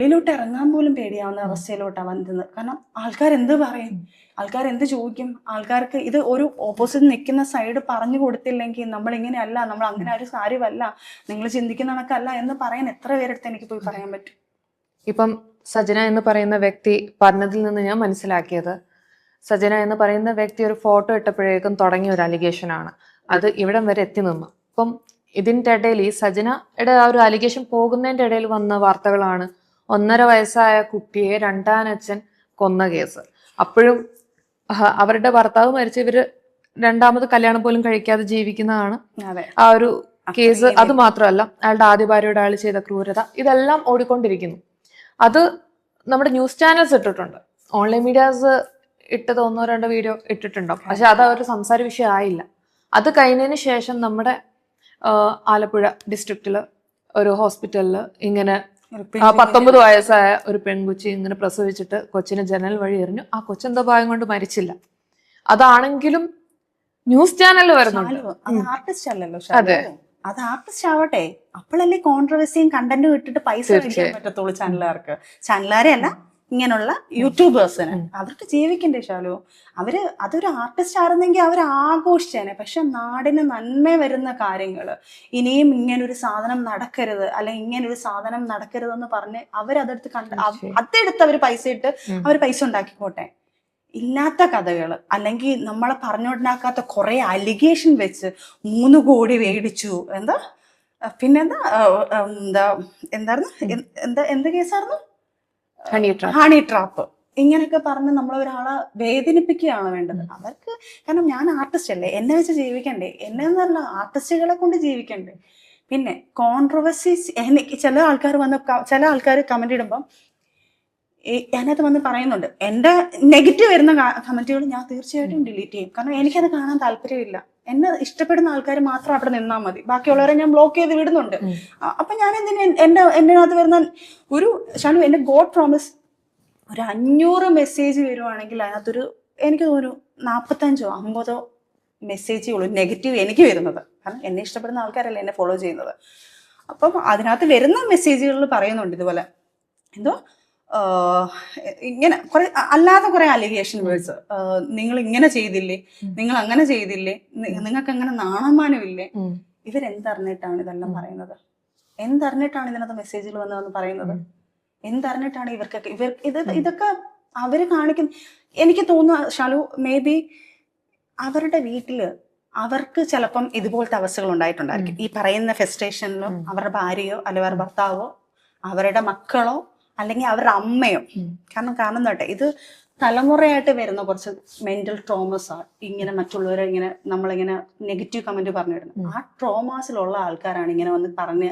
വെളിയിലോട്ട് ഇറങ്ങാൻ പോലും പേടിയാവുന്ന അവസ്ഥയിലോട്ടാണ് വന്നത്. കാരണം ആൾക്കാരെന്ത് പറയും, ആൾക്കാരെന്ത് ചോദിക്കും, ആൾക്കാർക്ക് ഇത് ഒരു ഓപ്പോസിറ്റ് നിൽക്കുന്ന സൈഡ് പറഞ്ഞു കൊടുത്തില്ലെങ്കിൽ നമ്മൾ ഇങ്ങനെയല്ല, നമ്മൾ അങ്ങനെ ഒരു കാര്യമല്ല, നിങ്ങൾ ചിന്തിക്കുന്ന കണക്കല്ല എന്ന് പറയാൻ എത്ര പേരെടുത്ത് എനിക്ക് പോയി പറയാൻ പറ്റും. ഇപ്പം സജന എന്ന് പറയുന്ന വ്യക്തി പറഞ്ഞതിൽ നിന്ന് ഞാൻ മനസ്സിലാക്കിയത്, സജന എന്ന് പറയുന്ന വ്യക്തി ഒരു ഫോട്ടോ ഇട്ടപ്പോഴേക്കും തുടങ്ങിയ ഒരു അലിഗേഷൻ ആണ്. അത് ഇവിടം വരെ എത്തി നിന്നു. അപ്പം ഇതിൻ്റെ ഇടയിൽ ഈ സജനയുടെ ആ ഒരു അലിഗേഷൻ പോകുന്നതിൻ്റെ ഇടയിൽ വന്ന വാർത്തകളാണ് 1.5 വയസ്സായ കുട്ടിയെ രണ്ടാനച്ഛൻ കൊന്ന കേസ്. അപ്പോഴും അവരുടെ ഭർത്താവ് മരിച്ച ഇവര് രണ്ടാമത് കല്യാണം പോലും കഴിക്കാതെ ജീവിക്കുന്നതാണ് ആ ഒരു കേസ്. അത് മാത്രമല്ല, അയാളുടെ ആദ്യ ഭാര്യയോട് അയാൾ ചെയ്ത ക്രൂരത, ഇതെല്ലാം ഓടിക്കൊണ്ടിരിക്കുന്നു. അത് നമ്മുടെ ന്യൂസ് ചാനൽസ് ഇട്ടിട്ടുണ്ട്, ഓൺലൈൻ മീഡിയാസ് ഇട്ടത് 1-2 വീഡിയോ ഇട്ടിട്ടുണ്ടാവും. പക്ഷെ അത് ഒരു സംസാര വിഷയം ആയില്ല. അത് കഴിഞ്ഞതിന് ശേഷം നമ്മുടെ ആലപ്പുഴ ഡിസ്ട്രിക്റ്റില് ഒരു ഹോസ്പിറ്റലില് ഇങ്ങനെ 19 വയസ്സായ ഒരു പെൺകുച്ചി ഇങ്ങനെ പ്രസവിച്ചിട്ട് കൊച്ചിന് ജനൽ വഴി എറിഞ്ഞു. ആ കൊച്ചെന്തോ ഭാഗം കൊണ്ട് മരിച്ചില്ല. അതാണെങ്കിലും ന്യൂസ് ചാനലിൽ വരുന്നുണ്ട്. ആർട്ടിസ്റ്റ് അല്ലല്ലോ. അതെ, അത് ആർട്ടിസ്റ്റ് ആവട്ടെ, അപ്പോഴല്ലേ കോൺട്രവേഴ്സിയും കണ്ടന്റും ഇട്ടിട്ട് പൈസ മേടിക്കാൻ പറ്റത്തുള്ളൂ ചാനലുകാർക്ക്. ചാനലുകാരെ അല്ല, ഇങ്ങനെയുള്ള യൂട്യൂബേഴ്സിന് അവർക്ക് ജീവിക്കണ്ടേ ശാലു. അവര് അതൊരു ആർട്ടിസ്റ്റ് ആയിരുന്നെങ്കിൽ അവർ ആഘോഷിച്ചേനെ. പക്ഷെ നാടിന് നന്മ വരുന്ന കാര്യങ്ങൾ, ഇനിയും ഇങ്ങനൊരു സാധനം നടക്കരുത്, അല്ലെങ്കിൽ ഇങ്ങനൊരു സാധനം നടക്കരുതെന്ന് പറഞ്ഞ് അവരതെടുത്ത് അതെടുത്ത് അവർ പൈസ ഇട്ട് അവർ പൈസ ഉണ്ടാക്കിക്കോട്ടെ. ഇല്ലാത്ത കഥകൾ, അല്ലെങ്കിൽ നമ്മളെ പറഞ്ഞുണ്ടാക്കാത്ത കുറെ അലിഗേഷൻ വെച്ച് 3 കോടി മേടിച്ചു, പിന്നെന്താ എന്ത് കേസായിരുന്നു, ഹണി ട്രാപ്പ്, ഇങ്ങനെയൊക്കെ പറഞ്ഞ് നമ്മളൊരാളെ വേദനിപ്പിക്കുകയാണ് വേണ്ടത്. അവർക്ക്, കാരണം ഞാൻ ആർട്ടിസ്റ്റ് അല്ലേ, എന്നെ വെച്ച് ജീവിക്കണ്ടേ, എന്നെ എന്നല്ല ആർട്ടിസ്റ്റുകളെ കൊണ്ട് ജീവിക്കണ്ടേ. പിന്നെ കോൺട്രവേഴ്സീസ്, എനിക്ക് ചില ആൾക്കാർ കമന്റ് ഇടുമ്പം അതിനകത്ത് വന്ന് പറയുന്നുണ്ട്, എൻ്റെ നെഗറ്റീവ് വരുന്ന കമന്റുകൾ ഞാൻ തീർച്ചയായിട്ടും ഡിലീറ്റ് ചെയ്യും. കാരണം എനിക്കത് കാണാൻ താല്പര്യമില്ല. എന്നെ ഇഷ്ടപ്പെടുന്ന ആൾക്കാർ മാത്രം അവിടെ നിന്നാൽ മതി, ബാക്കിയുള്ളവരെ ഞാൻ ബ്ലോക്ക് ചെയ്ത് വിടുന്നുണ്ട്. അപ്പൊ ഞാൻ എൻ്റെ അകത്ത് വരുന്ന ഒരു ശാലു, എൻ്റെ ഗോഡ് പ്രോമിസ്, ഒരു 500 മെസ്സേജ് വരുവാണെങ്കിൽ അതിനകത്തൊരു എനിക്ക് തോന്നുന്നു 45-50 മെസ്സേജേ ഉള്ളൂ നെഗറ്റീവ് എനിക്ക് വരുന്നത്. കാരണം എന്നെ ഇഷ്ടപ്പെടുന്ന ആൾക്കാരല്ലേ എന്നെ ഫോളോ ചെയ്യുന്നത്. അപ്പം അതിനകത്ത് വരുന്ന മെസ്സേജുകളിൽ പറയുന്നുണ്ട് ഇതുപോലെ എന്തോ ഇങ്ങനെ കുറെ അല്ലാതെ കുറെ അലിഗേഷൻ വേർഡ്സ്, നിങ്ങൾ ഇങ്ങനെ ചെയ്തില്ലേ, നിങ്ങൾ അങ്ങനെ ചെയ്തില്ലേ, നിങ്ങൾക്ക് അങ്ങനെ നാണമാനമില്ലേ. ഇവരെന്തറിഞ്ഞിട്ടാണ് ഇതെല്ലാം പറയുന്നത്? എന്തറിഞ്ഞിട്ടാണ് ഇതിനകത്ത് മെസ്സേജുകൾ വന്നതെന്ന് പറയുന്നത്? എന്തറിഞ്ഞിട്ടാണ് ഇവർക്കൊക്കെ ഇതൊക്കെ അവര് കാണിക്കുന്ന? എനിക്ക് തോന്നുന്നു ഷാലു, മേ ബി അവരുടെ വീട്ടില് അവർക്ക് ചിലപ്പം ഇതുപോലത്തെ അവസ്ഥകൾ ഉണ്ടായിട്ടുണ്ടായിരിക്കും. ഈ പറയുന്ന ഫെസ്ട്രേഷനിലോ അവരുടെ ഭാര്യയോ അല്ലെങ്കിൽ അവരുടെ ഭർത്താവോ അവരുടെ മക്കളോ അല്ലെങ്കിൽ അവരുടെ അമ്മയോ, കാരണം കേട്ടെ, ഇത് തലമുറയായിട്ട് വരുന്ന കുറച്ച് മെന്റൽ ട്രോമസ് ആണ്. ഇങ്ങനെ മറ്റുള്ളവരെ ഇങ്ങനെ നമ്മളിങ്ങനെ നെഗറ്റീവ് കമന്റ് പറഞ്ഞിടുന്നത്. ആ ട്രോമാസിലുള്ള ആൾക്കാരാണ് ഇങ്ങനെ വന്ന് പറഞ്ഞ്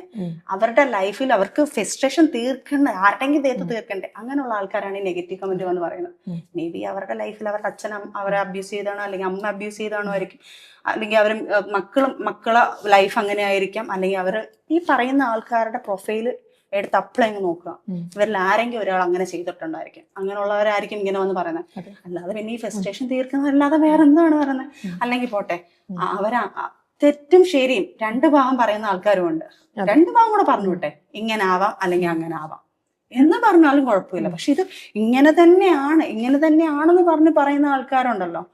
അവരുടെ ലൈഫിൽ അവർക്ക് ഫ്രസ്ട്രേഷൻ തീർക്കണ്ടേ, ആരുടെങ്കിലും ദേഹത്ത് തീർക്കണ്ടേ, അങ്ങനെയുള്ള ആൾക്കാരാണ് ഈ നെഗറ്റീവ് കമന്റ് വന്ന് പറയുന്നത്. മേ ബി അവരുടെ ലൈഫിൽ അവരുടെ അച്ഛൻ അവരെ അബ്യൂസ് ചെയ്താണോ, അല്ലെങ്കിൽ അമ്മ അബ്യൂസ് ചെയ്താണോ ആയിരിക്കും, അല്ലെങ്കിൽ അവർ മക്കളെ ലൈഫ് അങ്ങനെ ആയിരിക്കാം, അല്ലെങ്കിൽ അവർ ഈ പറയുന്ന ആൾക്കാരുടെ പ്രൊഫൈല് എടുത്ത് അപ്ലൈങ് നോക്കുക, ഇവരിൽ ആരെങ്കിലും ഒരാൾ അങ്ങനെ ചെയ്തിട്ടുണ്ടായിരിക്കും, അങ്ങനെയുള്ളവരായിരിക്കും ഇങ്ങനെ വന്ന് പറയുന്നത്. അല്ലാതെ പിന്നെ ഈ ഫ്രസ്ട്രേഷൻ തീർക്കുന്നതല്ലാതെ വേറെ എന്താണ് പറയുന്നത്? അല്ലെങ്കിൽ പോട്ടെ, അവരാ തെറ്റും ശരിയും 2 ഭാഗം പറയുന്ന ആൾക്കാരും ഉണ്ട്. 2 ഭാഗം കൂടെ പറഞ്ഞു വിട്ടെ, ഇങ്ങനെ ആവാം അല്ലെങ്കിൽ അങ്ങനെ ആവാം എന്ന് പറഞ്ഞാലും കുഴപ്പമില്ല. പക്ഷെ ഇത് ഇങ്ങനെ തന്നെയാണെന്ന് പറയുന്ന ആൾക്കാരുണ്ടല്ലോ,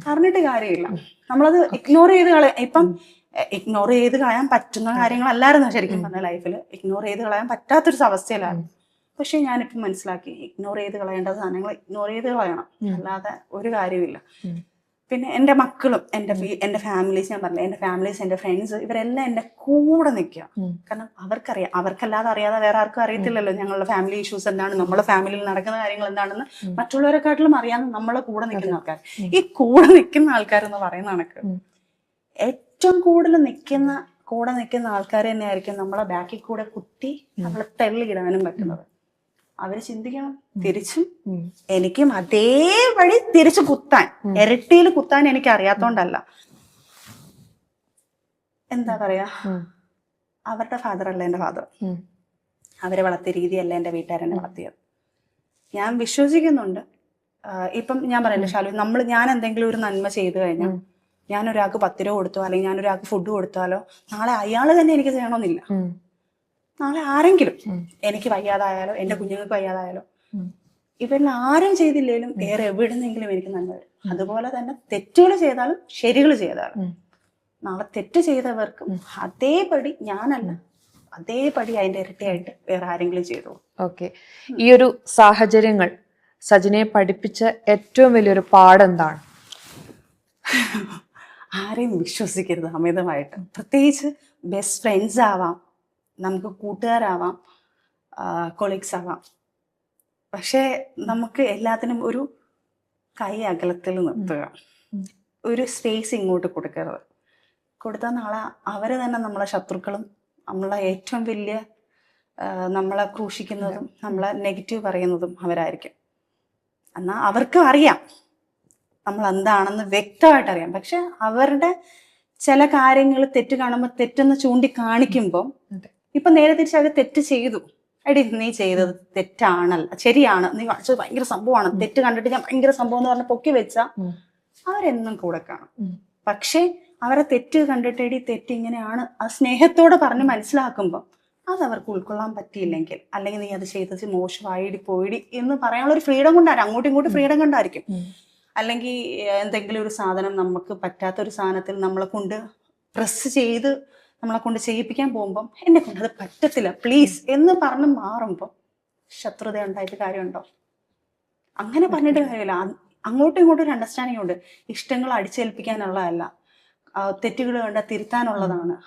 പറഞ്ഞിട്ട് കാര്യമില്ല. നമ്മളത് ഇഗ്നോർ ചെയ്ത് ഇപ്പം ഇഗ്നോർ ചെയ്ത് കളയാൻ പറ്റുന്ന കാര്യങ്ങളല്ലായിരുന്നു ശരിക്കും പറഞ്ഞ ലൈഫിൽ. ഇഗ്നോർ ചെയ്ത് കളയാൻ പറ്റാത്തൊരു അവസ്ഥയിലായിരുന്നു. പക്ഷെ ഞാനിപ്പം മനസ്സിലാക്കി, ഇഗ്നോർ ചെയ്ത് കളയേണ്ട സാധനങ്ങൾ ഇഗ്നോർ ചെയ്ത് കളയണം, അല്ലാതെ ഒരു കാര്യമില്ല. പിന്നെ എൻ്റെ മക്കളും എൻ്റെ ഫാമിലീസ്, ഞാൻ പറഞ്ഞില്ല, എൻ്റെ ഫാമിലീസ്, എൻ്റെ ഫ്രണ്ട്സ്, ഇവരെല്ലാം എൻ്റെ കൂടെ നിൽക്കുക. കാരണം അവർക്കറിയാം, അവർക്കല്ലാതെ അറിയാതെ വേറെ ആർക്കും അറിയത്തില്ലല്ലോ ഞങ്ങളുടെ ഫാമിലി ഇഷ്യൂസ് എന്താണ്, നമ്മുടെ ഫാമിലിയിൽ നടക്കുന്ന കാര്യങ്ങൾ എന്താണെന്ന് മറ്റുള്ളവരെക്കാട്ടിലും അറിയാതെ നമ്മളെ കൂടെ നിൽക്കുന്ന ആൾക്കാർ. ഈ കൂടെ നിൽക്കുന്ന ആൾക്കാരെന്ന് പറയുന്ന കണക്ക് ഏറ്റവും കൂടുതൽ കൂടെ നിൽക്കുന്ന ആൾക്കാർ തന്നെയായിരിക്കും നമ്മളെ ബാക്കിൽ കൂടെ കുത്തി നമ്മളെ തള്ളിയിടാനും പറ്റുന്നത്. അവര് ചിന്തിക്കണം തിരിച്ചും എനിക്കും അതേ വഴി തിരിച്ചു കുത്താൻ, ഇരട്ടിയിൽ കുത്താൻ എനിക്ക് അറിയാത്തോണ്ടല്ല. എന്താ പറയാ, അവരുടെ ഫാദർ അല്ല എൻ്റെ ഫാദർ, അവരെ വളർത്തിയ രീതിയല്ല എൻ്റെ വീട്ടുകാരെന്നെ വളർത്തിയത്. ഞാൻ വിശ്വസിക്കുന്നുണ്ട്. ഇപ്പം ഞാൻ പറയല്ലേ ഷാലു, ഞാൻ എന്തെങ്കിലും ഒരു നന്മ ചെയ്തു കഴിഞ്ഞാൽ, ഞാനൊരാൾക്ക് 10 രൂപ കൊടുത്തോ അല്ലെങ്കിൽ ഞാനൊരാൾക്ക് ഫുഡ് കൊടുത്താലോ നാളെ അയാൾ തന്നെ എനിക്ക് ചെയ്യണമെന്നില്ല. നാളെ ആരെങ്കിലും എനിക്ക് വയ്യാതായാലോ എൻ്റെ കുഞ്ഞുങ്ങൾക്ക് വയ്യാതായാലോ ഇവരിൽ ആരും ചെയ്തില്ലേലും വേറെ എവിടുന്നെങ്കിലും എനിക്ക് നന്മ വരും. അതുപോലെ തന്നെ തെറ്റുകൾ ചെയ്താലും ശരികൾ ചെയ്താലും നാളെ തെറ്റ് ചെയ്തവർക്കും അതേപടി ഞാനല്ല അതേപടി അതിന്റെ ഇരട്ടിയായിട്ട് വേറെ ആരെങ്കിലും ചെയ്തു. ഓക്കെ, ഈ ഒരു സാഹചര്യങ്ങൾ സജിനയെ പഠിപ്പിച്ച ഏറ്റവും വലിയൊരു പാഠെന്താണ്? ആരെയും വിശ്വസിക്കരുത് അമിതമായിട്ട്. പ്രത്യേകിച്ച് ബെസ്റ്റ് ഫ്രണ്ട്സ് ആവാം, നമുക്ക് കൂട്ടുകാരാവാം, കൊളീഗ്സ് ആവാം. പക്ഷേ നമുക്ക് എല്ലാത്തിനും ഒരു കൈ അകലത്തിൽ നിർത്തുക, ഒരു സ്പേസ് ഇങ്ങോട്ട് കൊടുക്കരുത്. കൊടുത്താൽ നാളെ അവർ തന്നെ നമ്മളെ ശത്രുക്കളും നമ്മളെ ഏറ്റവും വലിയ നമ്മളെ ക്രൂശിക്കുന്നതും നമ്മളെ നെഗറ്റീവ് പറയുന്നതും അവരായിരിക്കും. എന്നാൽ അവർക്കും അറിയാം നമ്മൾ എന്താണെന്ന് വ്യക്തമായിട്ട് അറിയാം. പക്ഷെ അവരുടെ ചില കാര്യങ്ങൾ തെറ്റ് കാണുമ്പോൾ തെറ്റെന്ന് ചൂണ്ടിക്കാണിക്കുമ്പോൾ ഇപ്പൊ നേരെ തിരിച്ച് അവർ തെറ്റ് ചെയ്തു, എടി നീ ചെയ്തത് തെറ്റാണല്ല, ശരിയാണ്, നീ കാണിച്ചത് ഭയങ്കര സംഭവമാണ്, തെറ്റ് കണ്ടിട്ട് ഞാൻ ഭയങ്കര സംഭവം എന്ന് പറഞ്ഞ് പൊക്കി വെച്ചാൽ അവരെന്നും കൂടെ കാണും. പക്ഷെ അവരെ തെറ്റ് കണ്ടിട്ട് എടി തെറ്റ് ഇങ്ങനെയാണ് അത് സ്നേഹത്തോടെ പറഞ്ഞ് മനസ്സിലാക്കുമ്പോൾ അത് അവർക്ക് ഉൾക്കൊള്ളാൻ പറ്റിയില്ലെങ്കിൽ, അല്ലെങ്കിൽ നീ അത് ചെയ്തത് മോശമായിടി പോയിടി എന്ന് പറയാനുള്ള ഒരു ഫ്രീഡം കൊണ്ടായിരിക്കും, അങ്ങോട്ടും ഇങ്ങോട്ടും ഫ്രീഡം കൊണ്ടായിരിക്കും. അല്ലെങ്കിൽ എന്തെങ്കിലും ഒരു സാധനം നമുക്ക് പറ്റാത്തൊരു സാധനത്തിൽ നമ്മളെ കൊണ്ട് പ്രസ് ചെയ്ത് നമ്മളെ കൊണ്ട് ചെയ്യിപ്പിക്കാൻ പോകുമ്പം എന്നെ കൊണ്ട് അത് പറ്റത്തില്ല പ്ലീസ് എന്ന് പറഞ്ഞ് മാറുമ്പോൾ ശത്രുത ഉണ്ടായിട്ട് കാര്യമുണ്ടോ? അങ്ങനെ പറഞ്ഞിട്ട് കാര്യമില്ല. അങ്ങോട്ടും ഇങ്ങോട്ടും ഒരു അണ്ടർസ്റ്റാൻഡിങ് ഉണ്ട്. ഇഷ്ടങ്ങൾ അടിച്ചേൽപ്പിക്കാനുള്ളതല്ല, തെറ്റുകൾ കണ്ട തിരുത്താനുള്ളതാണ്.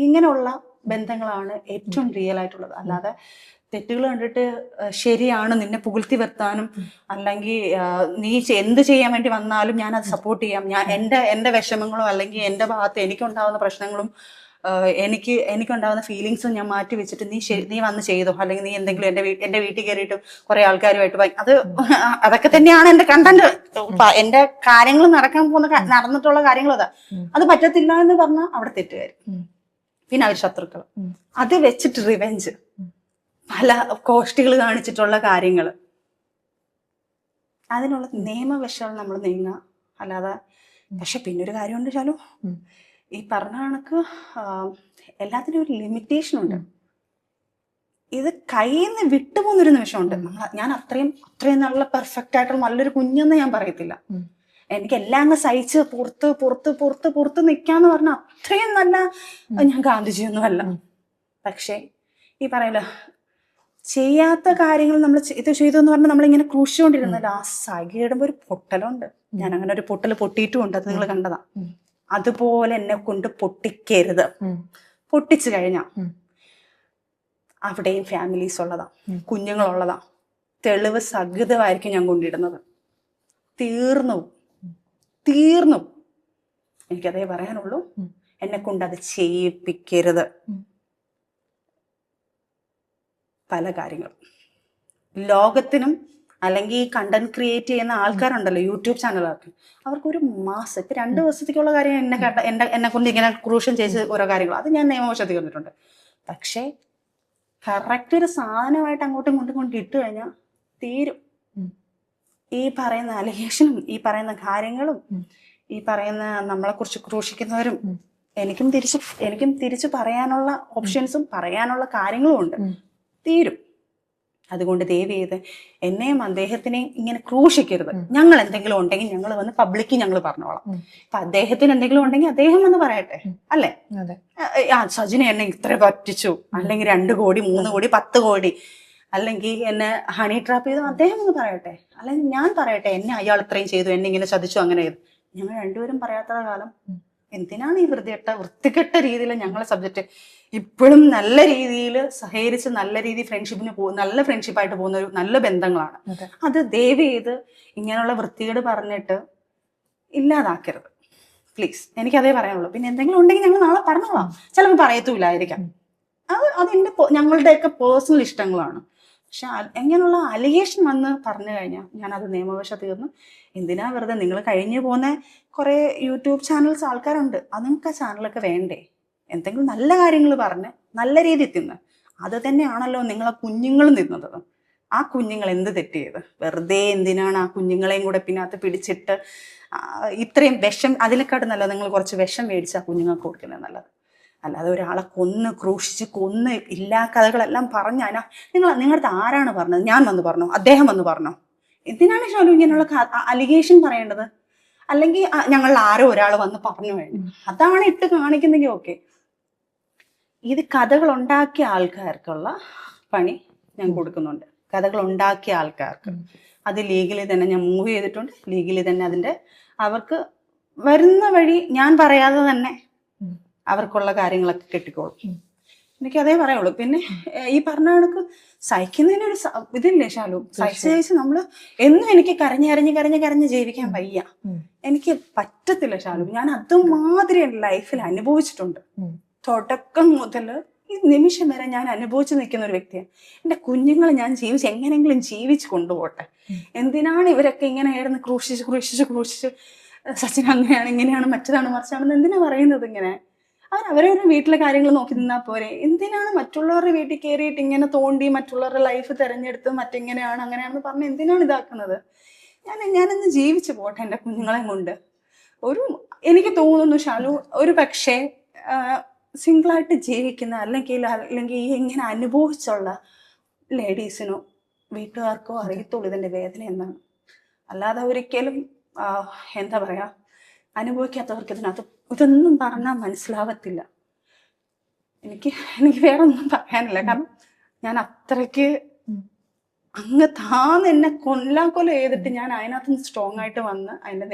ഇങ്ങനെയുള്ള ബന്ധങ്ങളാണ് ഏറ്റവും റിയൽ ആയിട്ടുള്ളത്. അല്ലാതെ തെറ്റുകൾ കണ്ടിട്ട് ശരിയാണ് നിന്നെ പുകഴ്ത്തി വരുത്താനും അല്ലെങ്കിൽ നീ എന്ത് ചെയ്യാൻ വേണ്ടി വന്നാലും ഞാൻ അത് സപ്പോർട്ട് ചെയ്യാം, ഞാൻ എൻ്റെ വിഷമങ്ങളോ അല്ലെങ്കിൽ എൻ്റെ ഭാഗത്ത് എനിക്കുണ്ടാവുന്ന പ്രശ്നങ്ങളും എനിക്കുണ്ടാവുന്ന ഫീലിങ്സും ഞാൻ മാറ്റി വെച്ചിട്ട് നീ വന്ന് ചെയ്തോ, അല്ലെങ്കിൽ നീ എന്തെങ്കിലും എൻ്റെ വീട്ടിൽ കയറിയിട്ട് കുറെ ആൾക്കാരുമായിട്ട് അതൊക്കെ തന്നെയാണ് എൻ്റെ കണ്ടന്റ്. എൻ്റെ കാര്യങ്ങൾ നടന്നിട്ടുള്ള കാര്യങ്ങൾ അത് പറ്റത്തില്ല എന്ന് പറഞ്ഞാൽ അവിടെ തെറ്റുകാർ, പിന്നെ അവർ ശത്രുക്കൾ. അത് വെച്ചിട്ട് റിവെഞ്ച്, പല കോഷ്ടികൾ കാണിച്ചിട്ടുള്ള കാര്യങ്ങൾ, അതിനുള്ള നിയമവശങ്ങൾ നമ്മൾ നീങ്ങുക. അല്ലാതെ പക്ഷെ പിന്നൊരു കാര്യമുണ്ട് ചാലു, ഈ പറഞ്ഞ കണക്ക് എല്ലാത്തിനും ഒരു ലിമിറ്റേഷൻ ഉണ്ട്. ഇത് കയ്യിൽ നിന്ന് വിട്ടുപോകുന്നൊരു നിമിഷമുണ്ട്. ഞാൻ അത്രയും നല്ല പെർഫെക്റ്റ് ആയിട്ടുള്ള നല്ലൊരു കുഞ്ഞെന്ന് ഞാൻ പറയത്തില്ല. എനിക്ക് എല്ലാം അങ്ങ് സഹിച്ച് പുറത്ത് നിൽക്കാന്ന് പറഞ്ഞാൽ അത്രയും നല്ല ഞാൻ ഗാന്ധിജിയൊന്നും അല്ല. പക്ഷെ ഈ പറയല്ലോ ചെയ്യാത്ത കാര്യങ്ങൾ നമ്മൾ ഇത് ചെയ്തു എന്ന് പറഞ്ഞാൽ നമ്മളിങ്ങനെ ക്രൂശിച്ചുകൊണ്ടിരുന്നല്ലോ, ആ സഹിയിടുമ്പോൾ ഒരു പൊട്ടലുണ്ട്. ഞാൻ അങ്ങനെ ഒരു പൊട്ടൽ പൊട്ടിയിട്ടുമുണ്ട്, അത് നിങ്ങൾ കണ്ടതാ. അതുപോലെ എന്നെ കൊണ്ട് പൊട്ടിക്കരുത്. പൊട്ടിച്ചു കഴിഞ്ഞാ അവിടെയും ഫാമിലീസ് ഉള്ളതാ, കുഞ്ഞുങ്ങളുള്ളതാ, തെളിവ് സഹിതമായിരിക്കും ഞാൻ കൊണ്ടിടുന്നത്. തീർന്നു. എനിക്കതേ പറയാനുള്ളൂ. എന്നെ കൊണ്ട് അത് ചെയ്യിപ്പിക്കരുത്. പല കാര്യങ്ങളും ലോകത്തിനും അല്ലെങ്കിൽ ഈ കണ്ടന്റ് ക്രിയേറ്റ് ചെയ്യുന്ന ആൾക്കാരുണ്ടല്ലോ, യൂട്യൂബ് ചാനലുകാർക്ക്, അവർക്കൊരു മാസം ഇപ്പൊ 2 ദിവസത്തേക്കുള്ള കാര്യം എന്നെ കൊണ്ട് ഇങ്ങനെ ക്രൂഷൻ ചെയ്ത് ഓരോ കാര്യങ്ങൾ അത് ഞാൻ നിയമവശത്തിൽ വന്നിട്ടുണ്ട്. പക്ഷേ കറക്റ്റ് ഒരു സാധനമായിട്ട് അങ്ങോട്ടും ഇങ്ങോട്ടും കൊണ്ട് ഇട്ട് കഴിഞ്ഞാൽ തീരും. ഈ പറയുന്ന അലിഗേഷനും ഈ പറയുന്ന കാര്യങ്ങളും ഈ പറയുന്ന നമ്മളെ കുറിച്ച് ക്രൂശിക്കുന്നവരും എനിക്കും തിരിച്ചു പറയാനുള്ള ഓപ്ഷൻസും പറയാനുള്ള കാര്യങ്ങളും ഉണ്ട്. തീരും. അതുകൊണ്ട് ദയവ് ചെയ്ത് എന്നെയും അദ്ദേഹത്തിനെയും ഇങ്ങനെ ക്രൂശിക്കരുത്. ഞങ്ങൾ എന്തെങ്കിലും ഉണ്ടെങ്കിൽ ഞങ്ങൾ വന്ന് പബ്ലിക്ക് ഞങ്ങൾ പറഞ്ഞോളാം. ഇപ്പൊ അദ്ദേഹത്തിന് എന്തെങ്കിലും ഉണ്ടെങ്കിൽ അദ്ദേഹം വന്ന് പറയട്ടെ, അല്ലേ? സജിനെ എന്നെ ഇത്ര പറ്റിച്ചു, അല്ലെങ്കിൽ 2 കോടി 3 കോടി 10 കോടി അല്ലെങ്കിൽ എന്നെ ഹണി ട്രാപ്പ് ചെയ്തു, അദ്ദേഹം ഒന്ന് പറയട്ടെ. അല്ലെങ്കിൽ ഞാൻ പറയട്ടെ എന്നെ അയാൾ ഇത്രയും ചെയ്തു, എന്നെ ഇങ്ങനെ ചതിച്ചു, അങ്ങനെ ചെയ്തു. ഞങ്ങൾ രണ്ടുപേരും പറയാത്ത കാലം എന്തിനാണ് ഈ വൃത്തികെട്ട രീതിയിൽ ഞങ്ങളെ സബ്ജക്റ്റ് ഇപ്പോഴും നല്ല രീതിയിൽ സഹകരിച്ച് നല്ല രീതിയിൽ നല്ല ഫ്രണ്ട്ഷിപ്പായിട്ട് പോകുന്ന ഒരു നല്ല ബന്ധങ്ങളാണ്. അത് ദയവ് ചെയ്ത് ഇങ്ങനെയുള്ള വൃത്തികേട് പറഞ്ഞിട്ട് ഇല്ലാതാക്കരുത് പ്ലീസ്. എനിക്കതേ പറയാനുള്ളൂ. പിന്നെ എന്തെങ്കിലും ഉണ്ടെങ്കിൽ ഞങ്ങൾ നാളെ പറഞ്ഞോളാം. ചിലപ്പോൾ പറയത്തുമില്ലായിരിക്കാം. അത് ഞങ്ങളുടെയൊക്കെ പേഴ്സണൽ ഇഷ്ടങ്ങളാണ്. പക്ഷെ എങ്ങനെയുള്ള അലിഗേഷൻ വന്ന് പറഞ്ഞു കഴിഞ്ഞാൽ ഞാനത് നിയമവശ തീർന്നു. എന്തിനാ വെറുതെ നിങ്ങൾ കഴിഞ്ഞു പോകുന്ന കുറേ യൂട്യൂബ് ചാനൽസ് ആൾക്കാരുണ്ട്, അത് നിങ്ങൾക്ക് ആ ചാനലൊക്കെ വേണ്ടേ? എന്തെങ്കിലും നല്ല കാര്യങ്ങൾ പറഞ്ഞ് നല്ല രീതിയിൽ തിന്ന്. അത് തന്നെയാണല്ലോ നിങ്ങളെ കുഞ്ഞുങ്ങളും തിന്നത്. ആ കുഞ്ഞുങ്ങൾ എന്ത് തെറ്റ് ചെയ്ത്? വെറുതെ എന്തിനാണ് ആ കുഞ്ഞുങ്ങളെയും കൂടെ പിന്നെ അത് പിടിച്ചിട്ട് ഇത്രയും വിഷം? അതിനെക്കാട്ടും നല്ലത് നിങ്ങൾ കുറച്ച് വിഷം മേടിച്ച് ആ കുഞ്ഞുങ്ങൾക്ക് കൊടുക്കുന്നത് നല്ലത്. അല്ലാതെ ഒരാളെ ക്രൂശിച്ച് കൊന്ന് ഇല്ലാ കഥകളെല്ലാം പറഞ്ഞാൽ നിങ്ങളുടെ ആരാണ് പറഞ്ഞത്? ഞാൻ വന്ന് പറഞ്ഞോ? അദ്ദേഹം വന്ന് പറഞ്ഞോ? എന്തിനാണ് ഷാലു ഇങ്ങനെയുള്ള അലിഗേഷൻ പറയേണ്ടത്? അല്ലെങ്കിൽ ഞങ്ങളിൽ ആരോ ഒരാൾ വന്ന് പറഞ്ഞു കഴിഞ്ഞു, അതാണ് ഇട്ട് കാണിക്കുന്നെങ്കിൽ ഓക്കെ. ഇത് കഥകൾ ഉണ്ടാക്കിയ ആൾക്കാർക്കുള്ള പണി ഞാൻ കൊടുക്കുന്നുണ്ട്. കഥകൾ ഉണ്ടാക്കിയ ആൾക്കാർക്ക് അത് ലീഗലി തന്നെ ഞാൻ മൂവ് ചെയ്തിട്ടുണ്ട്. ലീഗലി തന്നെ അതിൻ്റെ അവർക്ക് വരുന്ന വഴി ഞാൻ പറയാതെ തന്നെ അവർക്കുള്ള കാര്യങ്ങളൊക്കെ കിട്ടിക്കോളും. എനിക്കതേ പറയുള്ളൂ. പിന്നെ ഈ പറഞ്ഞ കണക്ക് സഹിക്കുന്നതിനൊരു ഇതില്ലേ ഷാലു? സഹിച്ച് നമ്മള് എന്നും എനിക്ക് കരഞ്ഞ് ജീവിക്കാൻ വയ്യ. എനിക്ക് പറ്റത്തില്ല ഷാലു. ഞാൻ അതുമാതിരി എൻ്റെ ലൈഫിൽ അനുഭവിച്ചിട്ടുണ്ട്. തുടക്കം മുതൽ ഈ നിമിഷം വരെ ഞാൻ അനുഭവിച്ചു നിൽക്കുന്ന ഒരു വ്യക്തിയാണ്. എൻ്റെ കുഞ്ഞുങ്ങളെ ഞാൻ എങ്ങനെയെങ്കിലും ജീവിച്ച് കൊണ്ടുപോട്ടെ. എന്തിനാണ് ഇവരൊക്കെ ഇങ്ങനെ ആയിരുന്നു ക്രൂശിച്ച് സച്ചിൻ അങ്ങനെയാണ് ഇങ്ങനെയാണ് മറ്റതാണ് മറിച്ചാണെന്ന് എന്തിനാ പറയുന്നത്? ഇങ്ങനെ അവരവരുടെ വീട്ടിലെ കാര്യങ്ങൾ നോക്കി നിന്നാൽ പോരെ? എന്തിനാണ് മറ്റുള്ളവരുടെ വീട്ടിൽ കയറിയിട്ട് ഇങ്ങനെ തോണ്ടി മറ്റുള്ളവരുടെ ലൈഫ് തിരഞ്ഞെടുത്ത് മറ്റിങ്ങനെയാണ് അങ്ങനെയാണെന്ന് പറഞ്ഞ് എന്തിനാണ് ഇതാക്കുന്നത്? ഞാനിന്ന് ജീവിച്ചു പോട്ടെ എൻ്റെ കുഞ്ഞുങ്ങളെ കൊണ്ട്. എനിക്ക് തോന്നുന്നു ഷാലു, ഒരു പക്ഷേ സിംഗിളായിട്ട് ജീവിക്കുന്ന അല്ലെങ്കിൽ ഈ ഇങ്ങനെ അനുഭവിച്ചുള്ള ലേഡീസിനോ വീട്ടുകാർക്കോ അറിയത്തുള്ളൂ ഇതിൻ്റെ വേദന എന്താണ്. അല്ലാതെ ഒരിക്കലും എന്താ പറയാ, അനുഭവിക്കാത്തവർക്ക് ഇതൊന്നും പറഞ്ഞാൽ മനസ്സിലാവത്തില്ല. എനിക്ക് വേറെ ഒന്നും പറയാനില്ല. കാരണം ഞാൻ അത്രയ്ക്ക് അങ്ങ് എന്നെ കൊല്ല ചെയ്തിട്ട് ഞാൻ അതിനകത്ത് നിന്ന് സ്ട്രോങ് ആയിട്ട് വന്ന് അതിന്റെ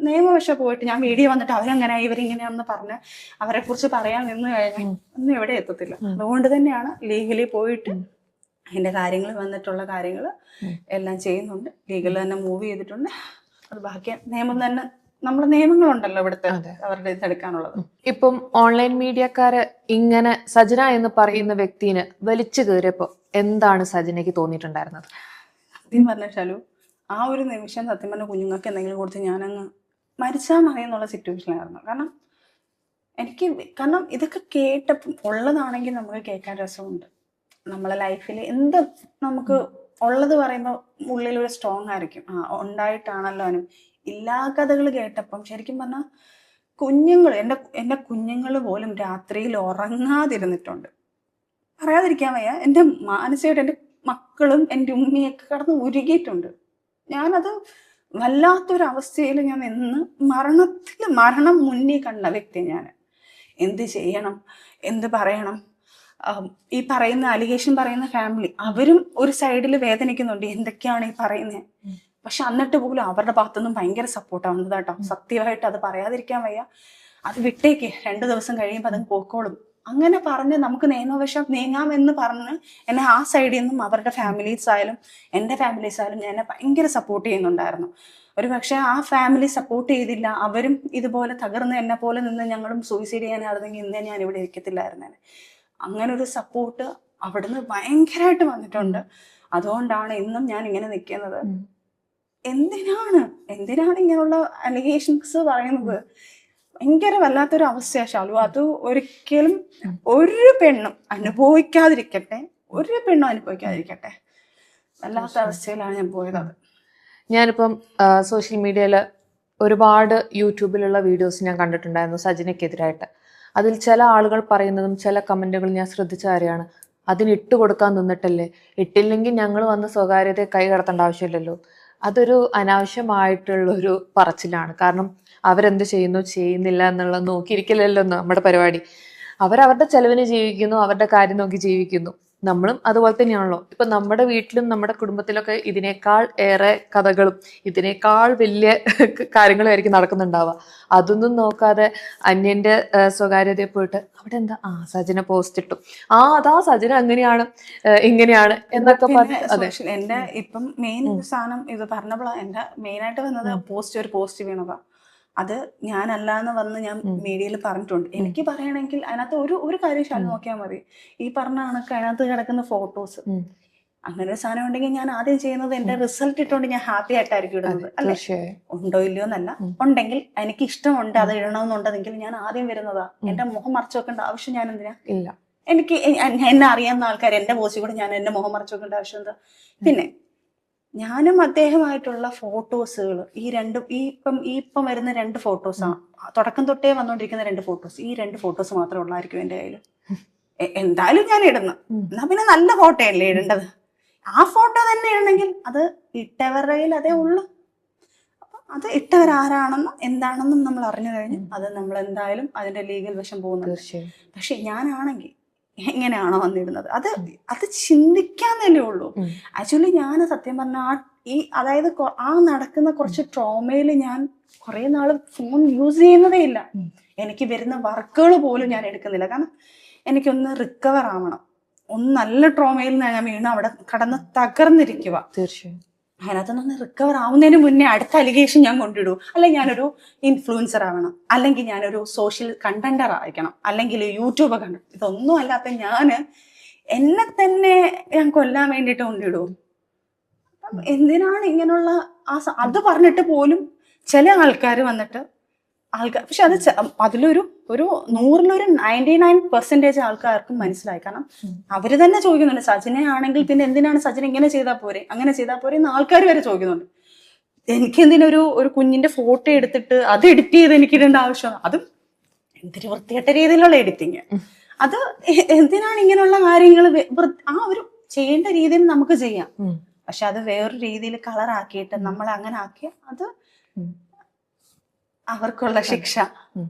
നിയമവശം പോയിട്ട് ഞാൻ വീഡിയോ വന്നിട്ട് അവരെങ്ങനെ ഇവരിങ്ങനെയാണെന്ന് പറഞ്ഞ് അവരെ കുറിച്ച് പറയാൻ നിന്ന് കഴിഞ്ഞാൽ ഒന്നും എവിടെ എത്തത്തില്ല. അതുകൊണ്ട് തന്നെയാണ് ലീഗലി പോയിട്ട് അതിന്റെ കാര്യങ്ങൾ വന്നിട്ടുള്ള കാര്യങ്ങൾ എല്ലാം ചെയ്യുന്നുണ്ട്. ലീഗൽ തന്നെ മൂവ് ചെയ്തിട്ടുണ്ട്. അത് ബാക്കി നിയമം തന്നെ, നമ്മുടെ നിയമങ്ങളുണ്ടല്ലോ ഇവിടുത്തെ അവരുടെ ഇതെടുക്കാനുള്ളത്. ഇപ്പം ഓൺലൈൻ മീഡിയക്കാര് ഇങ്ങനെ സജന എന്ന് പറയുന്ന വ്യക്തിനെ വലിച്ചു കയറിയപ്പോ എന്താണ് സജനയ്ക്ക് തോന്നിയിട്ടുണ്ടായിരുന്നത്? സത്യം പറഞ്ഞ ഷാലു, ആ ഒരു നിമിഷം സത്യം പറഞ്ഞ കുഞ്ഞുങ്ങൾക്ക് എന്തെങ്കിലും കൊടുത്ത് ഞാനങ്ങ് മരിച്ചാൽ മതിയെന്നുള്ള സിറ്റുവേഷനായിരുന്നു. കാരണം ഇതൊക്കെ കേട്ടപ്പം ഉള്ളതാണെങ്കിൽ നമുക്ക് കേൾക്കാൻ രസമുണ്ട്. നമ്മളെ ലൈഫിൽ എന്ത് നമുക്ക് ഉള്ളത് പറയുമ്പോൾ ഉള്ളിലൊരു സ്ട്രോങ് ആയിരിക്കും. ഉണ്ടായിട്ടാണല്ലോ അവനും ഇല്ലാ കഥകൾ കേട്ടപ്പം ശരിക്കും പറഞ്ഞാൽ എൻ്റെ കുഞ്ഞുങ്ങൾ പോലും രാത്രിയിൽ ഉറങ്ങാതിരുന്നിട്ടുണ്ട്. പറയാതിരിക്കാൻ വയ്യ. എൻ്റെ മാനസികമായിട്ട് എൻ്റെ മക്കളും എൻ്റെ ഉമ്മയൊക്കെ കടന്ന് ഉരുകിയിട്ടുണ്ട്. ഞാനത് വല്ലാത്തൊരവസ്ഥയിൽ ഞാൻ എന്ന് മരണം മുന്നിൽ കണ്ട വ്യക്തി. ഞാൻ എന്ത് ചെയ്യണം, എന്ത് പറയണം? ഈ പറയുന്ന അലിഗേഷൻ പറയുന്ന ഫാമിലി അവരും ഒരു സൈഡിൽ വേദനിക്കുന്നുണ്ട്, എന്തൊക്കെയാണ് ഈ പറയുന്നത്. പക്ഷെ എന്നിട്ട് പോലും അവരുടെ ഭാഗത്തുനിന്നും ഭയങ്കര സപ്പോർട്ടാണ് വന്നത് കേട്ടോ. സത്യമായിട്ട് അത് പറയാതിരിക്കാൻ വയ്യ. അത് വിട്ടേക്ക്, 2 ദിവസം കഴിയുമ്പോൾ അത് പോക്കോളും അങ്ങനെ പറഞ്ഞ് നമുക്ക് നിയമവശം നീങ്ങാമെന്ന് പറഞ്ഞ് എന്നെ ആ സൈഡിൽ നിന്നും അവരുടെ ഫാമിലീസ് ആയാലും എൻ്റെ ഫാമിലീസ് ആയാലും എന്നെ ഭയങ്കര സപ്പോർട്ട് ചെയ്യുന്നുണ്ടായിരുന്നു. ഒരു പക്ഷെ ആ ഫാമിലി സപ്പോർട്ട് ചെയ്തില്ല, അവരും ഇതുപോലെ തകർന്ന് എന്നെ പോലെ നിന്ന് ഞങ്ങളും സൂയിസൈഡ് ചെയ്യാനായിരുന്നെങ്കിൽ ഇന്നേ ഞാൻ ഇവിടെ ഇരിക്കത്തില്ലായിരുന്നേ. അങ്ങനെ ഒരു സപ്പോർട്ട് അവിടുന്ന് ഭയങ്കരമായിട്ട് വന്നിട്ടുണ്ട്. അതുകൊണ്ടാണ് ഇന്നും ഞാൻ ഇങ്ങനെ നിൽക്കുന്നത്. എന്തിനാണ് ഇങ്ങനെയുള്ള അലിഗേഷൻസ് പറയുന്നത്? ഭയങ്കര വല്ലാത്തൊരു അവസ്ഥയാ ഷാലു. അത് ഒരിക്കലും ഒരു പെണ്ണും അനുഭവിക്കാതിരിക്കട്ടെ. വല്ലാത്ത അവസ്ഥയിലാണ് ഞാൻ പോയത്. ഞാനിപ്പം സോഷ്യൽ മീഡിയയിൽ ഒരുപാട് യൂട്യൂബിലുള്ള വീഡിയോസ് ഞാൻ കണ്ടിട്ടുണ്ടായിരുന്നു സജനയ്ക്കെതിരായിട്ട്. അതിൽ ചില ആളുകൾ പറയുന്നതും ചില കമന്റുകളും ഞാൻ ശ്രദ്ധിച്ച കാര്യമാണ്, അതിന് ഇട്ട് കൊടുക്കാൻ നിന്നിട്ടല്ലേ, ഇട്ടില്ലെങ്കിൽ ഞങ്ങൾ വന്ന് സ്വകാര്യതയെ കൈ കടത്തേണ്ട ആവശ്യമില്ലല്ലോ. അതൊരു അനാവശ്യമായിട്ടുള്ളൊരു പറച്ചിലാണ്. കാരണം അവരെന്ത് ചെയ്യുന്നില്ല എന്നുള്ളത് നോക്കിയിരിക്കില്ലല്ലോ നമ്മുടെ പരിപാടി. അവരവരുടെ ചെലവിന് ജീവിക്കുന്നു, അവരുടെ കാര്യം നോക്കി ജീവിക്കുന്നു. നമ്മളും അതുപോലെ തന്നെയാണല്ലോ. ഇപ്പൊ നമ്മുടെ വീട്ടിലും നമ്മുടെ കുടുംബത്തിലൊക്കെ ഇതിനേക്കാൾ ഏറെ കഥകളും ഇതിനേക്കാൾ വലിയ കാര്യങ്ങളുമായിരിക്കും നടക്കുന്നുണ്ടാവുക. അതൊന്നും നോക്കാതെ അന്യന്റെ സ്വകാര്യതയെ പോയിട്ട് അവിടെ എന്താ സജന പോസ്റ്റ് ഇട്ടു, അതാ സജന അങ്ങനെയാണ് ഇങ്ങനെയാണ് എന്നൊക്കെ പറഞ്ഞ്. അതെ, എന്റെ ഇപ്പം മെയിൻ സാധനം ഇത് പറഞ്ഞപ്പോഴാണ് എന്റെ മെയിനായിട്ട് വന്നത് ഒരു പോസ്റ്റ് വീണതാ. അത് ഞാനല്ല എന്ന് വന്ന് ഞാൻ മീഡിയയിൽ പറഞ്ഞിട്ടുണ്ട്. എനിക്ക് പറയണമെങ്കിൽ അതിനകത്ത് ഒരു കാര്യം ഷാലു നോക്കിയാൽ മതി. ഈ പറഞ്ഞ കണക്ക് അതിനകത്ത് കിടക്കുന്ന ഫോട്ടോസ്, അങ്ങനെ ഒരു സാധനം ഉണ്ടെങ്കിൽ ഞാൻ ആദ്യം ചെയ്യുന്നത് എന്റെ റിസൾട്ട് ഇട്ടുകൊണ്ട് ഞാൻ ഹാപ്പി ആയിട്ടായിരിക്കും ഇടുന്നത്, അല്ലേ? ഉണ്ടോ ഇല്ലയോ എന്നല്ല, ഉണ്ടെങ്കിൽ എനിക്ക് ഇഷ്ടമുണ്ട് അത് ഇടണമെന്നുണ്ടെങ്കിൽ ഞാൻ ആദ്യം വരുന്നതാ. എന്റെ മുഖം മറച്ചു വെക്കേണ്ട ആവശ്യം ഞാൻ എന്തിനാ? ഇല്ല. എനിക്ക് എന്നെ അറിയാവുന്ന ആൾക്കാർ എന്റെ പോസ്റ്റിൽ കൂടെ ഞാൻ എന്റെ മുഖം മറച്ചു വെക്കേണ്ട ആവശ്യം എന്താ? പിന്നെ ഞാനും അദ്ദേഹമായിട്ടുള്ള ഫോട്ടോസുകൾ ഇപ്പം വരുന്ന 2 ഫോട്ടോസാണ്, തുടക്കം തൊട്ടേ വന്നുകൊണ്ടിരിക്കുന്ന 2 ഫോട്ടോസ്. ഈ 2 ഫോട്ടോസ് മാത്രമേ ഉള്ളായിരിക്കും എൻ്റെ കയ്യിൽ. എന്തായാലും ഞാൻ ഇടുന്നു, എന്നാ പിന്നെ നല്ല ഫോട്ടോയല്ലേ ഇടേണ്ടത്. ആ ഫോട്ടോ തന്നെ ഇടണമെങ്കിൽ അത് ഇട്ടവരുടെ കയ്യിൽ അതേ ഉള്ളൂ. അപ്പൊ അത് ഇട്ടവരാരാണെന്നും എന്താണെന്നും നമ്മൾ അറിഞ്ഞു കഴിഞ്ഞ് അത് നമ്മൾ എന്തായാലും അതിന്റെ ലീഗൽ വശം പോകുന്നുണ്ട്. പക്ഷെ ഞാനാണെങ്കിൽ എങ്ങനെയാണോ വന്നിടുന്നത് അത് ചിന്തിക്കാൻ തന്നെ ഉള്ളൂ. ആക്ച്വലി ഞാൻ സത്യം പറഞ്ഞാൽ അതായത് ആ നടക്കുന്ന കുറച്ച് ട്രോമയിൽ ഞാൻ കുറെ നാള് ഫോൺ യൂസ് ചെയ്യുന്നതേ ഇല്ല. എനിക്ക് വരുന്ന വർക്കുകൾ പോലും ഞാൻ എടുക്കുന്നില്ല. കാരണം എനിക്കൊന്ന് റിക്കവർ ആവണം. ഒന്ന് നല്ല ട്രോമയിൽ ഞാൻ വീണ് അവിടെ കടന്ന് തകർന്നിരിക്കുക. തീർച്ചയായും അതിനകത്തുനിന്ന് റിക്കവർ ആവുന്നതിന് മുന്നേ അടുത്ത അലിഗേഷൻ ഞാൻ കൊണ്ടിടൂ. അല്ലെങ്കിൽ ഞാനൊരു ഇൻഫ്ലുവൻസർ ആവണം, അല്ലെങ്കിൽ ഞാനൊരു സോഷ്യൽ കണ്ടന്റർ ആയിരിക്കണം, അല്ലെങ്കിൽ യൂട്യൂബർ കണ്ടന്റ്. ഇതൊന്നും അല്ലാത്ത ഞാൻ എന്നെ തന്നെ ഞാൻ കൊല്ലാൻ വേണ്ടിയിട്ട് കൊണ്ടിടൂ. അപ്പം എന്തിനാണ് ഇങ്ങനെയുള്ള അത് പറഞ്ഞിട്ട് പോലും ചില ആൾക്കാർ വന്നിട്ട് പക്ഷെ അത് അതിലൊരു 100-ൽ 99% ആൾക്കാർക്കും മനസ്സിലായി. കാരണം അവര് തന്നെ ചോദിക്കുന്നുണ്ട്, സജിനെ ആണെങ്കിൽ പിന്നെ എന്തിനാണ് സജിന ഇങ്ങനെ ചെയ്താൽ പോരെ, അങ്ങനെ ചെയ്താൽ പോരെ എന്ന് ആൾക്കാർ വരെ ചോദിക്കുന്നുണ്ട്. എനിക്ക് എന്തിനൊരു കുഞ്ഞിന്റെ ഫോട്ടോ എടുത്തിട്ട് അത് എഡിറ്റ് ചെയ്ത് എനിക്ക് ഇടേണ്ട ആവശ്യം? അതും എന്തൊരു വൃത്തികെട്ട രീതിയിലുള്ള എഡിറ്റിങ്. അത് എന്തിനാണ് ഇങ്ങനെയുള്ള കാര്യങ്ങൾ? ആ ഒരു ചെയ്യേണ്ട രീതിയിൽ നമുക്ക് ചെയ്യാം, പക്ഷെ അത് വേറൊരു രീതിയിൽ കളറാക്കിയിട്ട് നമ്മൾ അങ്ങനെ ആക്കിയ അത് അവർക്കുള്ള ശിക്ഷ.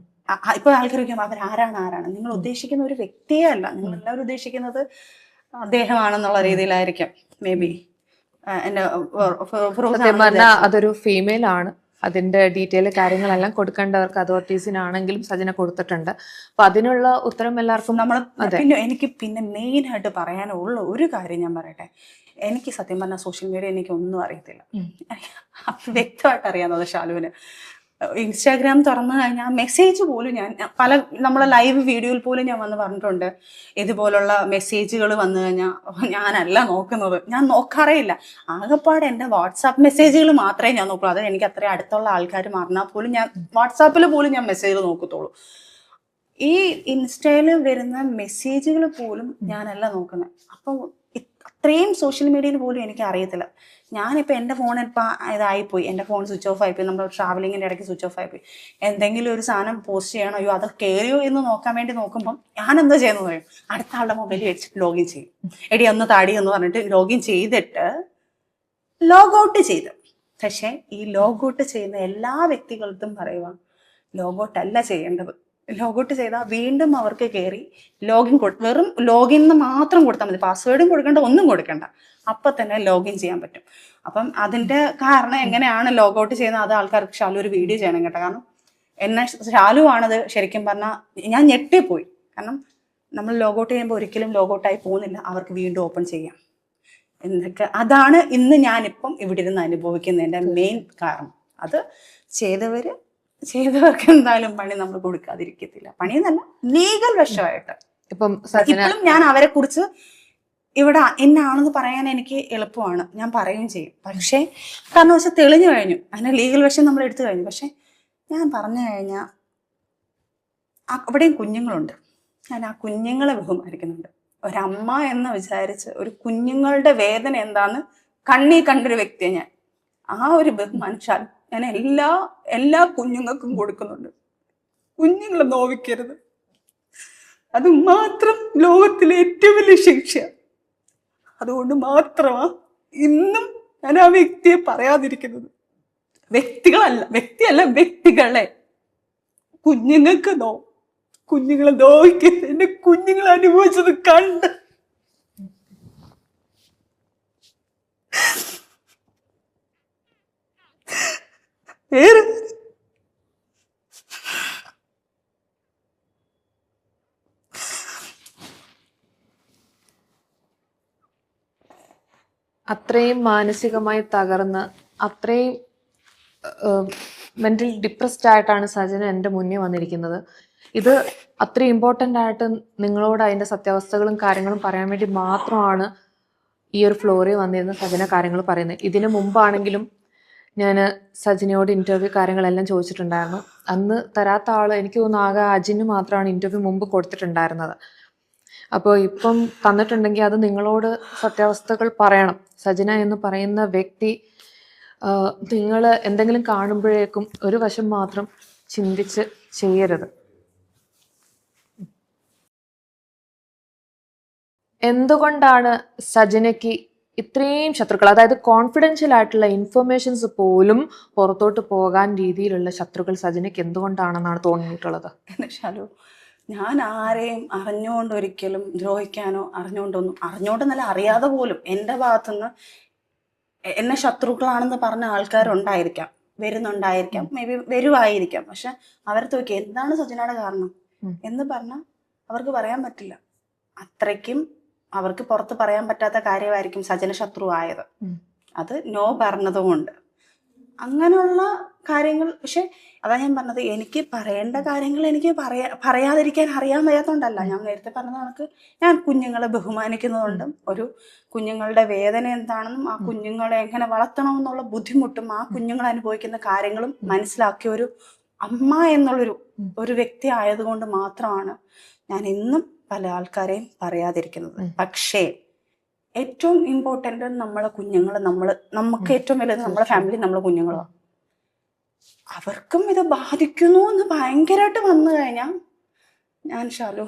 ഇപ്പൊ ആൾക്കാർ അവരാരാണ് നിങ്ങൾ ഉദ്ദേശിക്കുന്ന ഒരു വ്യക്തിയെ അല്ല, നിങ്ങൾ എല്ലാവരും ഉദ്ദേശിക്കുന്നത് അദ്ദേഹമാണെന്നുള്ള രീതിയിലായിരിക്കും മേ ബി. അതൊരു ഫീമെയിൽ ആണ്, അതിന്റെ ഡീറ്റെയിൽ കാര്യങ്ങളെല്ലാം കൊടുക്കേണ്ടവർക്ക് അതോറിറ്റീസിനാണെങ്കിലും സജന കൊടുത്തിട്ടുണ്ട്. അപ്പൊ അതിനുള്ള ഉത്തരം എല്ലാവർക്കും നമ്മൾ എനിക്ക് മെയിൻ ആയിട്ട് പറയാനുള്ള ഒരു കാര്യം ഞാൻ പറയട്ടെ. എനിക്ക് സത്യം പറഞ്ഞാൽ സോഷ്യൽ മീഡിയ എനിക്ക് ഒന്നും അറിയത്തില്ല. വ്യക്തമായിട്ട് അറിയാവുന്നത് ഷാലുവിന് ഇൻസ്റ്റാഗ്രാം തുറന്നു കഴിഞ്ഞാൽ മെസ്സേജ് പോലും ഞാൻ നമ്മളെ ലൈവ് വീഡിയോയിൽ പോലും ഞാൻ വന്ന് പറഞ്ഞിട്ടുണ്ട്, ഇതുപോലുള്ള മെസ്സേജുകൾ വന്നു കഴിഞ്ഞാൽ ഞാനല്ല നോക്കുന്നത്, ഞാൻ നോക്കാറേ ഇല്ല. ആകെപ്പാടെ എൻ്റെ വാട്സാപ്പ് മെസ്സേജുകൾ മാത്രമേ ഞാൻ നോക്കൂ. അത് എനിക്ക് അത്രയും അടുത്തുള്ള ആൾക്കാർ മറന്നാൽ പോലും ഞാൻ വാട്സാപ്പിൽ പോലും ഞാൻ മെസ്സേജ് നോക്കത്തുള്ളൂ. ഈ ഇൻസ്റ്റയിൽ വരുന്ന മെസ്സേജുകൾ പോലും ഞാനല്ല നോക്കുന്നത്. അപ്പം അത്രയും സോഷ്യൽ മീഡിയയിൽ പോലും എനിക്ക് അറിയത്തില്ല. ഞാനിപ്പോൾ എൻ്റെ ഫോൺ ഇപ്പം ഇതായിപ്പോയി, എൻ്റെ ഫോൺ സ്വിച്ച് ഓഫ് ആയിപ്പോയി, നമ്മൾ ട്രാവലിങ്ങിൻ്റെ ഇടയ്ക്ക് സ്വിച്ച് ഓഫ് ആയിപ്പോയി. എന്തെങ്കിലും ഒരു സാധനം പോസ്റ്റ് ചെയ്യണോ, അയ്യോ അത് കയറിയോ എന്ന് നോക്കാൻ വേണ്ടി നോക്കുമ്പം ഞാൻ എന്താ ചെയ്യുന്നത് പറയും, അടുത്ത ആളുടെ മൊബൈലിൽ വെച്ചിട്ട് ലോഗിൻ ചെയ്യും. എടി ഒന്ന് താടി എന്ന് പറഞ്ഞിട്ട് ലോഗിൻ ചെയ്തിട്ട് ലോഗ് ഔട്ട് ചെയ്ത്. പക്ഷേ ഈ ലോഗ് ഔട്ട് ചെയ്യുന്ന എല്ലാ വ്യക്തികൾക്കും പറയുക, ലോഗ് ഔട്ട് അല്ല ചെയ്യേണ്ടത്. ലോഗൗട്ട് ചെയ്താൽ വീണ്ടും അവർക്ക് കയറി വെറും ലോഗിൻ മാത്രം കൊടുത്താൽ മതി, പാസ്വേഡും കൊടുക്കേണ്ട, ഒന്നും കൊടുക്കേണ്ട, അപ്പൊ തന്നെ ലോഗിൻ ചെയ്യാൻ പറ്റും. അപ്പം അതിന്റെ കാരണം എങ്ങനെയാണ് ലോഗൗട്ട് ചെയ്യുന്നത് അത് ആൾക്കാർക്ക് ഷാലു ഒരു വീഡിയോ ചെയ്യണം കേട്ടോ. കാരണം ഷാലു ആണത് ശരിക്കും പറഞ്ഞാൽ ഞാൻ ഞെട്ടിപ്പോയി. കാരണം നമ്മൾ ലോഗൗട്ട് ചെയ്യുമ്പോൾ ഒരിക്കലും ലോഗൗട്ടായി പോകുന്നില്ല, അവർക്ക് വീണ്ടും ഓപ്പൺ ചെയ്യാം എന്നൊക്കെ. അതാണ് ഇന്ന് ഞാനിപ്പം ഇവിടെ ഇരുന്ന് അനുഭവിക്കുന്നതിന്റെ മെയിൻ കാരണം. അത് ചെയ്തവർക്ക് എന്തായാലും പണി നമ്മൾ കൊടുക്കാതിരിക്കത്തില്ല. പണിയെന്നല്ല, ലീഗൽ വശമായിട്ട്. ഇപ്പോഴും ഞാൻ അവരെ കുറിച്ച് ഇവിടെ എന്നാണെന്ന് പറയാൻ എനിക്ക് എളുപ്പമാണ്, ഞാൻ പറയുകയും ചെയ്യും. പക്ഷേ കാരണം വെച്ചാൽ തെളിഞ്ഞു കഴിഞ്ഞു, അതിന് ലീഗൽ വശം നമ്മൾ എടുത്തു കഴിഞ്ഞു. പക്ഷെ ഞാൻ പറഞ്ഞു കഴിഞ്ഞാൽ അവിടെയും കുഞ്ഞുങ്ങളുണ്ട്, ഞാൻ ആ കുഞ്ഞുങ്ങളെ ബഹുമാനിക്കുന്നുണ്ട്. ഒരമ്മ എന്ന് വിചാരിച്ച് ഒരു കുഞ്ഞുങ്ങളുടെ വേദന എന്താന്ന് കണ്ടൊരു വ്യക്തിയാണ് ഞാൻ. ആ ഒരു ബഹുമാനിച്ചാൽ ഞാൻ എല്ലാ കുഞ്ഞുങ്ങൾക്കും കൊടുക്കുന്നുണ്ട്. കുഞ്ഞുങ്ങളെ നോവിക്കരുത്, അത് മാത്രം ലോകത്തിലെ ഏറ്റവും വലിയ ശിക്ഷ. അതുകൊണ്ട് മാത്രമാ ഇന്നും ഞാൻ ആ വ്യക്തിയെ പറയാതിരിക്കുന്നത്. വ്യക്തികളെ കുഞ്ഞുങ്ങളെ നോവിക്കരുത്. എന്റെ കുഞ്ഞുങ്ങൾ അനുഭവിച്ചത് കണ്ട് അത്രയും മാനസികമായി തകർന്ന് അത്രയും മെന്റൽ ഡിപ്രസ്ഡ് ആയിട്ടാണ് സജന എൻ്റെ മുന്നിൽ വന്നിരിക്കുന്നത്. ഇത് അത്രയും ഇമ്പോർട്ടൻ്റ് ആയിട്ട് നിങ്ങളോട് അതിൻ്റെ സത്യാവസ്ഥകളും കാര്യങ്ങളും പറയാൻ വേണ്ടി മാത്രമാണ് ഈ ഒരു ഫ്ലോറിൽ വന്നിരുന്ന സജന കാര്യങ്ങൾ പറയുന്നത്. ഇതിനു മുമ്പാണെങ്കിലും ഞാൻ സജിനയോട് ഇൻ്റർവ്യൂ കാര്യങ്ങളെല്ലാം ചോദിച്ചിട്ടുണ്ടായിരുന്നു. അന്ന് തരാത്ത ആൾ എനിക്ക് തോന്നുന്നു ആകെ അജിന് മാത്രമാണ് ഇൻ്റർവ്യൂ മുമ്പ് കൊടുത്തിട്ടുണ്ടായിരുന്നത്. അപ്പോൾ ഇപ്പം തന്നിട്ടുണ്ടെങ്കിൽ അത് നിങ്ങളോട് സത്യാവസ്ഥകൾ പറയണം. സജന എന്ന് പറയുന്ന വ്യക്തി നിങ്ങൾ എന്തെങ്കിലും കാണുമ്പോഴേക്കും ഒരു വശം മാത്രം ചിന്തിച്ച് ചെയ്യരുത്. എന്തുകൊണ്ടാണ് സജനയ്ക്ക് ഇത്രയും ശത്രുക്കൾ, അതായത് കോൺഫിഡൻഷ്യൽ ആയിട്ടുള്ള ഇൻഫർമേഷൻസ് പോലും പുറത്തോട്ട് പോകാൻ രീതിയിലുള്ള ശത്രുക്കൾ സജനയ്ക്ക് എന്തുകൊണ്ടാണെന്നാണ് തോന്നിയിട്ടുള്ളത്? ഷാലു, ഞാൻ ആരെയും അറിഞ്ഞുകൊണ്ട് ഒരിക്കലും ദ്രോഹിക്കാനോ അറിഞ്ഞുകൊണ്ടെന്നല്ല, അറിയാതെ പോലും എൻ്റെ ഭാഗത്തുനിന്ന് എന്നെ ശത്രുക്കളാണെന്ന് പറഞ്ഞ ആൾക്കാരുണ്ടായിരിക്കാം, വരുന്നുണ്ടായിരിക്കാം, മേ ബി വരുമായിരിക്കാം. പക്ഷെ അവരെ നോക്കി എന്താണ് സജനയുടെ കാരണം എന്ന് പറഞ്ഞാൽ അവർക്ക് പറയാൻ പറ്റില്ല. അത്രയ്ക്കും അവർക്ക് പുറത്ത് പറയാൻ പറ്റാത്ത കാര്യമായിരിക്കും സജന ശത്രു ആയത്. അത് നോ പറഞ്ഞതുകൊണ്ട് അങ്ങനെയുള്ള കാര്യങ്ങൾ. പക്ഷെ അതാ ഞാൻ പറഞ്ഞത്, എനിക്ക് പറയേണ്ട കാര്യങ്ങൾ എനിക്ക് പറയാതിരിക്കാൻ അറിയാൻ വയ്യാത്തോണ്ടല്ല. ഞാൻ നേരത്തെ പറഞ്ഞ കണക്ക് ഞാൻ കുഞ്ഞുങ്ങളെ ബഹുമാനിക്കുന്നതുകൊണ്ടും ഒരു കുഞ്ഞുങ്ങളുടെ വേദന എന്താണെന്നും ആ കുഞ്ഞുങ്ങളെ എങ്ങനെ വളർത്തണമെന്നുള്ള ബുദ്ധിമുട്ടും ആ കുഞ്ഞുങ്ങൾ അനുഭവിക്കുന്ന കാര്യങ്ങളും മനസ്സിലാക്കിയ ഒരു അമ്മ എന്നുള്ളൊരു വ്യക്തി ആയതുകൊണ്ട് മാത്രമാണ് ഞാൻ ഇന്നും പല ആൾക്കാരെയും പറയാതിരിക്കുന്നത്. പക്ഷേ ഏറ്റവും ഇമ്പോർട്ടൻ്റ് നമ്മളെ കുഞ്ഞുങ്ങൾ, നമുക്ക് ഏറ്റവും വലുത് നമ്മളെ ഫാമിലി, നമ്മളെ കുഞ്ഞുങ്ങളോ. അവർക്കും ഇത് ബാധിക്കുന്നു എന്ന് ഭയങ്കരമായിട്ട് വന്നു കഴിഞ്ഞാൽ ഞാൻ ഷാലു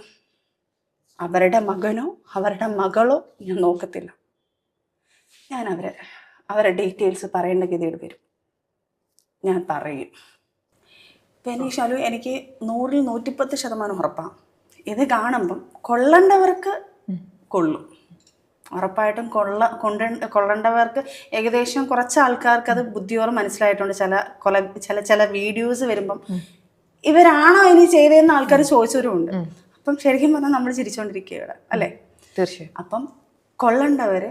അവരുടെ മകനോ അവരുടെ മകളോ ഞാൻ നോക്കത്തില്ല. ഞാൻ അവരുടെ ഡീറ്റെയിൽസ് പറയേണ്ട ഗതിയിൽ വരും, ഞാൻ പറയും. പിന്നെ ഷാലു എനിക്ക് 100-110% ഉറപ്പാണ്, ഇത് കാണുമ്പം കൊള്ളേണ്ടവർക്ക് കൊള്ളും. ഉറപ്പായിട്ടും കൊള്ളേണ്ടവർക്ക് ഏകദേശം കുറച്ച് ആൾക്കാർക്ക് അത് ബുദ്ധിയോടെ മനസ്സിലായിട്ടുണ്ട്. ചില വീഡിയോസ് വരുമ്പം ഇവരാണോ ഇനി ചെയ്തതെന്ന് ആൾക്കാർ ചോദിച്ചവരുമുണ്ട്. അപ്പം ശരിക്കും പറഞ്ഞാൽ നമ്മൾ ചിരിച്ചുകൊണ്ടിരിക്കുകയാണ് അല്ലേ? തീർച്ചയായും. അപ്പം കൊള്ളേണ്ടവര്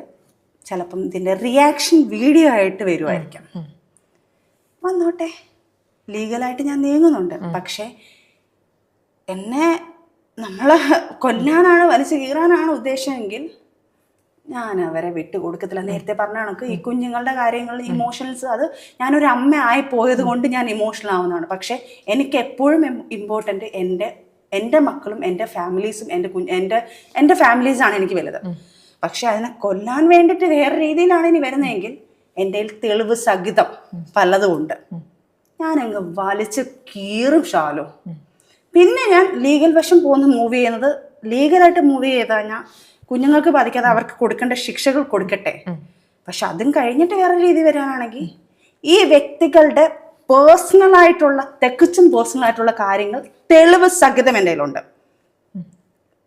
ചിലപ്പം ഇതിൻ്റെ റിയാക്ഷൻ വീഡിയോ ആയിട്ട് വരുമായിരിക്കാം. വന്നോട്ടെ, ലീഗലായിട്ട് ഞാൻ നീങ്ങുന്നുണ്ട്. പക്ഷെ എന്നെ നമ്മളെ കൊല്ലാനാണ്, വലിച്ചു കീറാനാണ് ഉദ്ദേശമെങ്കിൽ ഞാൻ അവരെ വിട്ടുകൊടുക്കത്തില്ല. നേരത്തെ പറഞ്ഞ കണക്ക് ഈ കുഞ്ഞുങ്ങളുടെ കാര്യങ്ങൾ, ഇമോഷൻസ്, അത് ഞാനൊരു അമ്മ ആയി പോയത് കൊണ്ട് ഞാൻ ഇമോഷണൽ ആവുന്നതാണ്. പക്ഷെ എനിക്ക് എപ്പോഴും ഇമ്പോർട്ടൻ്റ് എൻ്റെ മക്കളും എൻ്റെ ഫാമിലീസും എൻ്റെ ഫാമിലീസാണ് എനിക്ക് വലുത്. പക്ഷെ അതിനെ കൊല്ലാൻ വേണ്ടിയിട്ട് വേറെ രീതിയിലാണ് ഇനി വരുന്നതെങ്കിൽ എൻ്റെ തെളിവ് സഹിതം പലതും ഉണ്ട്. ഞാനങ്ങ് വലിച്ച് കീറും ഷാലു. പിന്നെ ഞാൻ ലീഗൽ വശം പോകുന്ന മൂവ് ചെയ്യുന്നത്, ലീഗലായിട്ട് മൂവ് ചെയ്താൽ ഞാൻ കുഞ്ഞുങ്ങൾക്ക് ബാധിക്കാതെ അവർക്ക് കൊടുക്കേണ്ട ശിക്ഷകൾ കൊടുക്കട്ടെ. പക്ഷെ അതും കഴിഞ്ഞിട്ട് വേറെ രീതി വരാനാണെങ്കിൽ ഈ വ്യക്തികളുടെ തികച്ചും പേഴ്സണലായിട്ടുള്ള കാര്യങ്ങൾ തെളിവ് സഹിതം എൻ്റെ കയ്യിലുണ്ട്.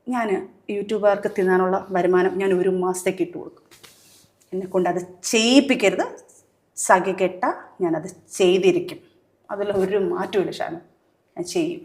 ഞാൻ യൂട്യൂബുകാർക്ക് തിന്നാനുള്ള വരുമാനം ഞാൻ 1 മാസത്തേക്ക് ഇട്ട് കൊടുക്കും. എന്നെ കൊണ്ട് അത് ചെയ്യിപ്പിക്കരുത്. സഹികെട്ട ഞാനത് ചെയ്തിരിക്കും. അതിലൊരു മാറ്റമില്ല ഷാനു, ഞാൻ ചെയ്യും.